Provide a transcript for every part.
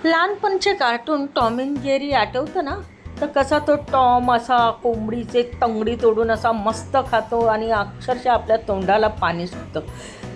लहानपणचे cartoon Tom and Jerry आठवतं ना? तर कसा तो टॉम असा कोंबडीचे तंगडी तोडून असा मस्त खातो आणि अक्षरशः आपल्या तोंडाला पाणी सुटतं.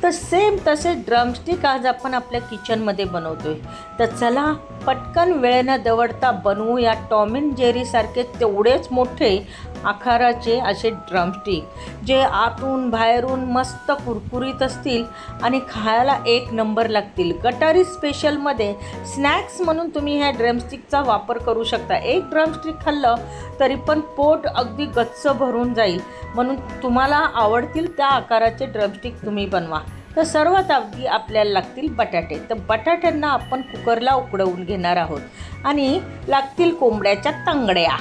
तर सेम तसे ड्रमस्टिक आज आपण आपल्या किचनमध्ये बनवतोय. तर चला पटकन वेळ न दवडता बनवू या टॉम अँड जेरीसारखे तेवढेच मोठे आकाराचे असे ड्रमस्टिक, जे आतून बाहेरून मस्त कुरकुरीत असतील आणि खायला एक नंबर लागतील. गटारी स्पेशलमध्ये स्नॅक्स म्हणून तुम्ही ह्या ड्रमस्टिकचा वापर करू शकता. एक ड्रमस्टिक खाल्लं तरी पण पोट अगदी गच्च भरून जाईल, म्हणून तुम्हाला आवडतील त्या आकाराचे ड्रमस्टिक तुम्ही बनवा. तर सर्वात आधी आपल्याला लागतील बटाटे. तर बटाट्यांना आपण कुकरला उकडवून घेणार आहोत आणि लागतील कोंबड्याच्या तंगड्या.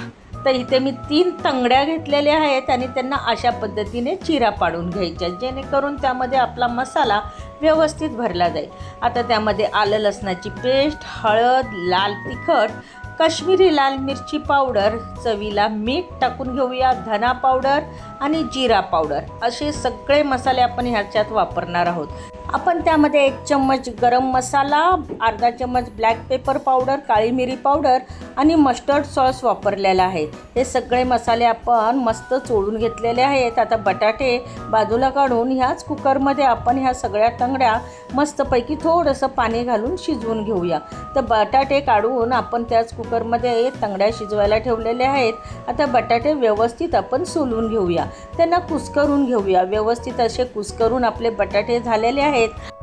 तर इथे मी 3 तंगड्या घेतलेल्या आहेत आणि त्यांना अशा पद्धतीने चिरा पाडून घ्यायच्या, जेणेकरून त्यामध्ये आपला मसाला व्यवस्थित भरला जाईल. आता त्यामध्ये आलं लसणाची पेस्ट, हळद, लाल तिखट, काश्मीरी लाल मिरची पावडर, चवीला मीठ टाकून घेऊया, धना पावडर आणि जिरा पावडर असे सगळे मसाले आपण ह्याच्यात वापरणार आहोत. आपण त्यामध्ये 1 चम्मच गरम मसाला, अर्धा चम्मच ब्लॅक पेपर पावडर, काळी मिरी पावडर आणि मस्टर्ड सॉस वापरलेला आहे. हे सगळे मसाले आपण मस्त चोळून घेतलेले आहेत. आता बटाटे बाजूला काढून ह्याच कुकरमध्ये आपण ह्या सगळ्या तंगड्या मस्तपैकी थोडंसं पाणी घालून शिजवून घेऊया. तर बटाटे काढून आपण त्याच कुकरमध्ये तंगड्या शिजवायला ठेवलेल्या आहेत. आता बटाटे व्यवस्थित आपण सोलून घेऊया, त्यांना कुस्करून घेऊया. व्यवस्थित असे कुस्करून आपले बटाटे झालेले आहेत.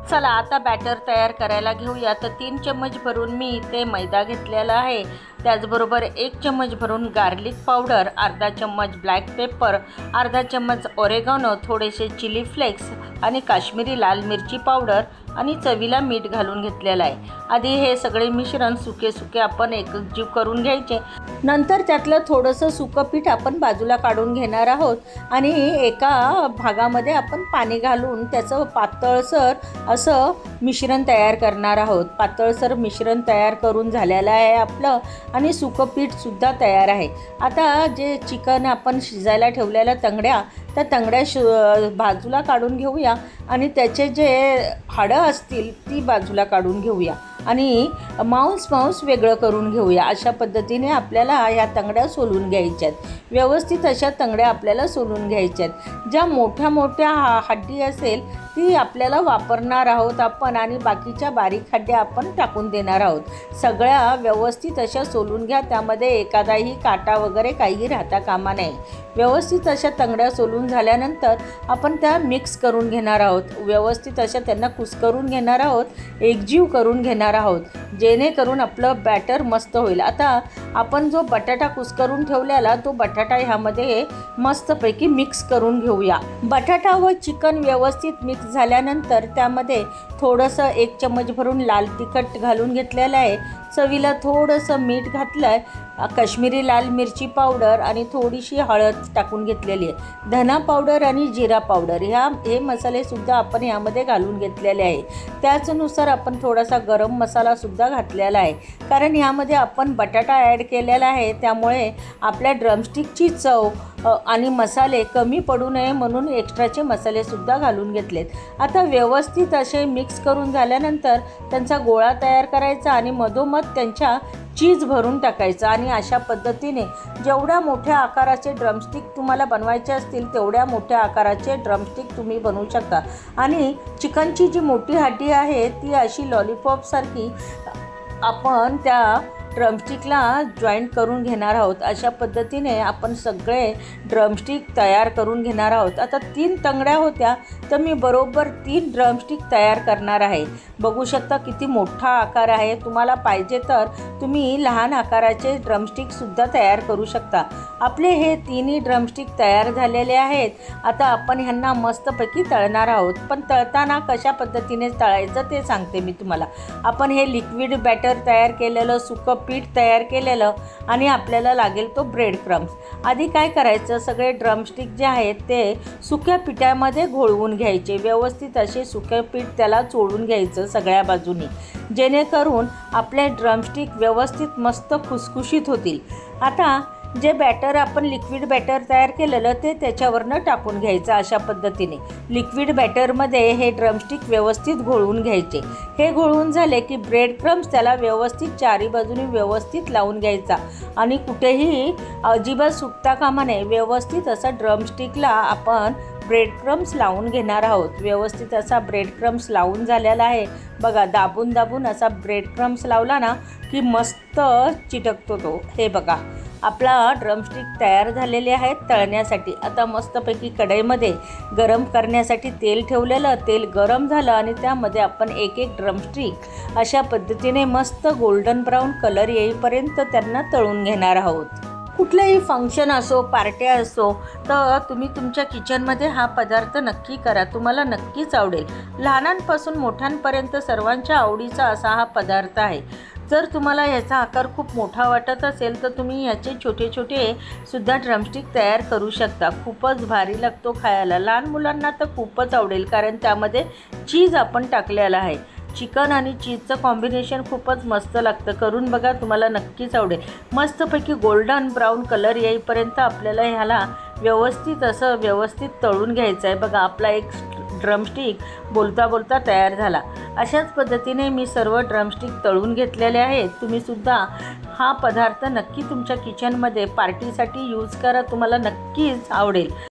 चला आता बॅटर तयार करायला घेऊया. तर 3 चम्मच भरून मी इथे मैदा घेतलेला आहे. त्याचबरोबर 1 चम्मच भरून गार्लिक पावडर, अर्धा चम्मच ब्लॅक पेपर, अर्धा चम्मच ऑरेगानो, थोडेसे चिली फ्लेक्स आणि काश्मीरी लाल मिरची पावडर आणि चवीला मीठ घालून घेतलेलं आहे. आधी हे सगळे मिश्रण सुके आपण एकजीव करून घ्यायचे. नंतर त्यातलं थोडंसं सुकं पीठ आपण बाजूला काढून घेणार आहोत आणि एका भागामध्ये आपण पाणी घालून त्याचं पातळसर असं मिश्रण तयार करणार आहोत. पातळसर मिश्रण तयार करून झालेलं आहे आपलं आणि सुकं पीठसुद्धा तयार आहे. आता जे चिकन आपण शिजायला ठेवलेल्या तंगड्या, त्या तंगड्या बाजूला काढून घेऊया आणि त्याचे जे हाडं असतील ती बाजूला काढून घेऊया आणि मांस वेगळं करून घेऊया. अशा पद्धतीने आपल्याला ह्या तंगड्या सोलून घ्यायच्यात. व्यवस्थित अशा तंगड्या आपल्याला सोलून घ्यायच्यात. ज्या मोठ्या हड्डी असेल ती आपल्याला वापरणार आहोत आपण आणि बाकीच्या बारीक हड्ड्या आपण टाकून देणार आहोत. सगळ्या व्यवस्थित अशा सोलून घ्या. त्यामध्ये एखादाही काटा वगैरे काही राहता कामा नये. व्यवस्थित अशा तंगड्या सोलून झाल्यानंतर आपण त्या मिक्स करून घेणार आहोत. व्यवस्थित अशा त्यांना कुस्करून घेणार आहोत, एकजीव करून घेणार आहोत, जेणेकरून आपलं बॅटर मस्त होईल. आता आपण जो बटाटा कुस्करून ठेवलेला तो बटाटा ह्यामध्ये मस्तपैकी मिक्स करून घेऊया. बटाटा व चिकन व्यवस्थित मिक्स झाल्यानंतर त्यामध्ये थोडंसं 1 चम्मच भरून लाल तिखट घालून घेतलेलं आहे. चवीला थोडंसं मीठ घातलं आहे, काश्मीरी लाल मिरची पावडर आणि थोडीशी हळद टाकून घेतलेली आहे. धना पावडर आणि जिरा पावडर हे मसालेसुद्धा आपण यामध्ये घालून घेतलेले आहे. त्याचनुसार आपण थोडासा गरम मसालासुद्धा घातलेला आहे, कारण ह्यामध्ये आपण बटाटा ॲड केलेला आहे. त्यामुळे आपल्या ड्रमस्टिकची चव आणि मसाले कमी पडू नये म्हणून एक्स्ट्राचे मसालेसुद्धा घालून घेतलेत. आता व्यवस्थित असे मिक्स करून झाल्यानंतर त्यांचा गोळा तयार करायचा आणि मधोमध त्यांच्या चीज भरून टाकायचं आणि अशा पद्धतीने जेवढ्या मोठ्या आकाराचे ड्रमस्टिक तुम्हाला बनवायचे असतील तेवढ्या मोठ्या आकाराचे ड्रमस्टिक तुम्ही बनवू शकता. आणि चिकनची जी मोठी हड्डी आहे ती अशी लॉलीपॉपसारखी आपण त्या ड्रमस्टिकला जॉईंट करून घेणार आहोत. अशा पद्धतीने आपण सगळे ड्रमस्टिक तयार करून घेणार आहोत. आता 3 तंगड्या होत्या तर मी बरोबर 3 ड्रमस्टिक तयार करणार आहे. बघू शकता किती मोठा आकार आहे. तुम्हाला पाहिजे तर तुम्ही लहान आकाराचे ड्रमस्टिकसुद्धा तयार करू शकता. आपले हे 3ही ड्रमस्टिक तयार झालेले आहेत. आता आपण ह्यांना मस्तपैकी तळणार आहोत. पण तळताना कशा पद्धतीने तळायचं ते सांगते मी तुम्हाला. आपण हे लिक्विड बॅटर तयार केलेलं, सुकं पीठ तयार केलेलं आणि आपल्याला लागेल तो ब्रेड क्रम्स. आधी काय करायचं, सगळे ड्रमस्टिक जे आहेत ते सुक्या पिठामध्ये घोळवून घ्यायचे. व्यवस्थित असे सुके पीठ त्याला चोळून घ्यायचं सगळ्या बाजूनी, जेणेकरून आपले ड्रमस्टिक व्यवस्थित मस्त खुसखुशीत होतील. आता जे बॅटर आपण लिक्विड बॅटर तयार केलेलं ते त्याच्यावरनं टाकून घ्यायचं. अशा पद्धतीने लिक्विड बॅटरमध्ये हे ड्रमस्टिक व्यवस्थित घोळवून घ्यायचे. हे घोळवून झाले की ब्रेड क्रम्स त्याला व्यवस्थित चारी बाजूनी व्यवस्थित लावून घ्यायचा आणि कुठेही अजिबात सुटता कामा नये. व्यवस्थित असा ड्रमस्टिकला आपण ब्रेड क्रम्स लावून घेणार आहोत. व्यवस्थित असा ब्रेड क्रम्स लावून झालेला आहे बघा. दाबून दाबून असा ब्रेड क्रम्स लावला ना की मस्त चिटकतो तो. हे बघा आपला ड्रमस्टिक तयार झालेले आहेत तळण्यासाठी. आता मस्तपैकी कढईमध्ये गरम करण्यासाठी तेल ठेवलेलं. तेल गरम झालं आणि त्यामध्ये आपण एक एक ड्रमस्टिक अशा पद्धतीने मस्त गोल्डन ब्राऊन कलर येईपर्यंत त्यांना तळून घेणार आहोत. कुठलंही फंक्शन असो, पार्ट्या असो, तर तुम्ही तुमच्या किचनमध्ये हा पदार्थ नक्की करा. तुम्हाला नक्कीच आवडेल. लहानांपासून मोठ्यांपर्यंत सर्वांच्या आवडीचा असा हा पदार्थ आहे. जर तुम्हाला ह्याचा आकार खूप मोठा वाटत असेल तर तुम्ही ह्याचे छोटे छोटे सुद्धा ड्रमस्टिक तयार करू शकता. खूपच भारी लागतो खायला. लहान मुलांना तर खूपच आवडेल कारण त्यामध्ये चीज आपण टाकलेलं आहे. चिकन आणि चीजचं कॉम्बिनेशन खूपच मस्त लागतं. करून बघा, तुम्हाला नक्कीच आवडेल. मस्तपैकी गोल्डन ब्राऊन कलर येईपर्यंत आपल्याला ह्याला व्यवस्थित तळून घ्यायचं आहे. बघा आपला एक ड्रमस्टिक बोलता बोलता तयार झाला. अशाच पद्धतीने मी सर्व ड्रमस्टिक तळून घेतलेले आहेत. तुम्हीसुद्धा हा पदार्थ नक्की तुमच्या किचनमध्ये पार्टीसाठी यूज करा. तुम्हाला नक्कीच आवडेल.